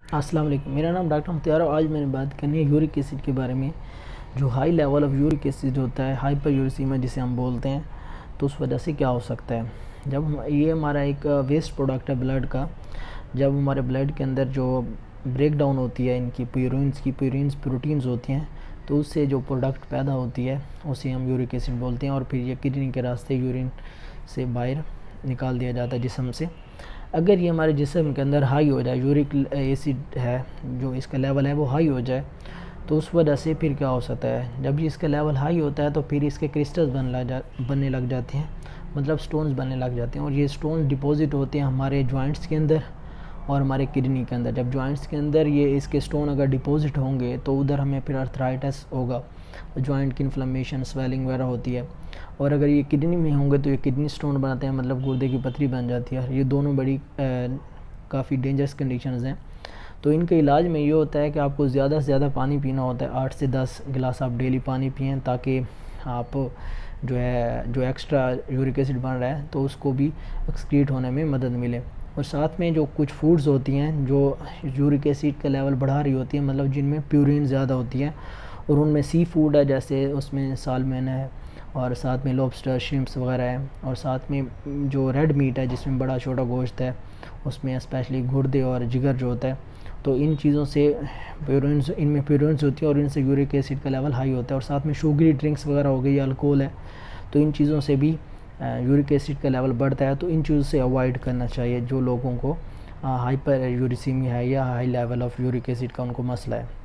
अस्सलाम वालेकुम, मेरा नाम डॉक्टर मुख्तार है। आज मैंने बात करनी है यूरिक एसिड के बारे में। जो high level of uric acid होता है, हाइपर यूरिसीमिया जिसे हम बोलते हैं, तो उस वजह से क्या हो सकता है। ये हमारा एक वेस्ट प्रोडक्ट है ब्लड का। जब हमारे ब्लड के अंदर जो ब्रेक डाउन होती है इनकी प्यूरिन्स प्रोटीन्स होती हैं, तो उससे जो प्रोडक्ट पैदा होती है उसे हम यूरिक एसिड बोलते हैं। और फिर ये किडनी के रास्ते यूरिन से बाहर निकाल दिया जाता है जिस्म से। अगर ये हमारे जिस्म के अंदर हाई हो जाए, यूरिक एसिड है जो इसका लेवल है वो हाई हो जाए, तो उस वजह से फिर क्या हो सकता है, जब ये इसका लेवल हाई होता है तो फिर इसके क्रिस्टल्स बनने लग जाते हैं, मतलब स्टोन्स बनने लग जाते हैं। और ये स्टोन्स डिपॉजिट होते हैं हमारे जॉइंट्स के अंदर और हमारे किडनी के अंदर। जब जॉइंट्स के अंदर ये इसके स्टोन अगर डिपॉजिट होंगे तो उधर हमें फिर अर्थराइटिस होगा, जॉइंट की इन्फ्लेमेशन, स्वेलिंग वगैरह होती है। और अगर ये किडनी में होंगे तो ये किडनी स्टोन बनाते हैं, मतलब गुर्दे की पथरी बन जाती है। ये दोनों बड़ी काफ़ी डेंजरस कंडीशंस हैं। तो इनके इलाज में ये होता है कि आपको ज़्यादा से ज़्यादा पानी पीना होता है। 8 से 10 गिलास आप डेली पानी पिएँ, ताकि आप जो एक्स्ट्रा यूरिक एसिड बन रहा है तो उसको भी एक्सक्रीट होने में मदद मिले। और साथ में जो कुछ फूड्स होती हैं जो यूरिक एसिड का लेवल बढ़ा रही होती हैं, मतलब जिनमें प्यूरिन ज़्यादा होती है, और उनमें सी फूड है, जैसे उसमें सालमन है, और साथ में लॉबस्टर, श्रिम्प्स वगैरह है, और साथ में जो रेड मीट है जिसमें बड़ा छोटा गोश्त है, उसमें स्पेशली गुर्दे और जिगर जो होता है। तो इन चीज़ों से इनमें प्यूरिन्स होती है और इनसे यूरिक एसिड का लेवल हाई होता है। और साथ में शुगरी ड्रिंक्स वगैरह हो गई, अल्कोहल है, तो इन चीज़ों से भी यूरिक एसिड का लेवल बढ़ता है। तो इन चीज़ों से अवॉइड करना चाहिए जो लोगों को हाइपर यूरिसीमिया है या high level of uric acid का उनको मसला है।